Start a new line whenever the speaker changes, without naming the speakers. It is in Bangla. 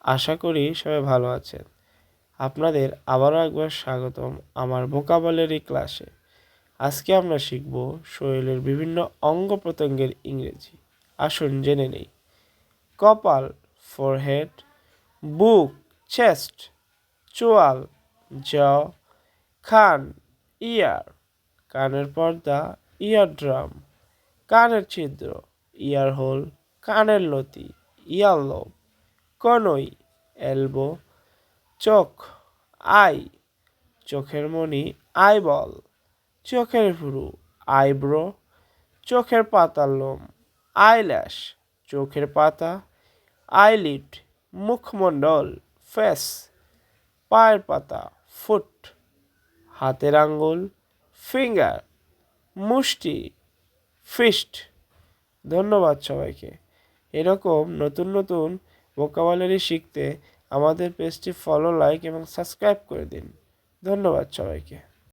আশা করি সবাই ভালো আছেন। আপনাদের আবারও একবার স্বাগতম আমার ভোকাবুলারি ক্লাসে। আজকে আমরা শিখব শরীরের বিভিন্ন অঙ্গ প্রত্যঙ্গের ইংরেজি। আসুন জেনে নেই। কপাল ফোরহেড, বুক চেস্ট, চোয়াল জ, কান ইয়ার, কানের পর্দা ইয়ার ড্রাম, কানের ছিদ্র ইয়ার হোল, কানের লতি ইয়ার লোব, কনুই এলবো, চোখ আই, চোখের মণি আইবল, চোখের ভ্রু আইব্রো, চোখের পাতার লোম আইল্যাশ, চোখের পাতা আইলিড, মুখমণ্ডল ফেস, পায়ের পাতা ফুট, হাতের আঙ্গুল ফিঙ্গার, মুষ্টি ফিস্ট। ধন্যবাদ সবাইকে। এরকম নতুন নতুন ভোকাবুলারি শিখতে আমাদের পেজটি ফলো, লাইক এবং সাবস্ক্রাইব করে দিন। ধন্যবাদ সবাইকে।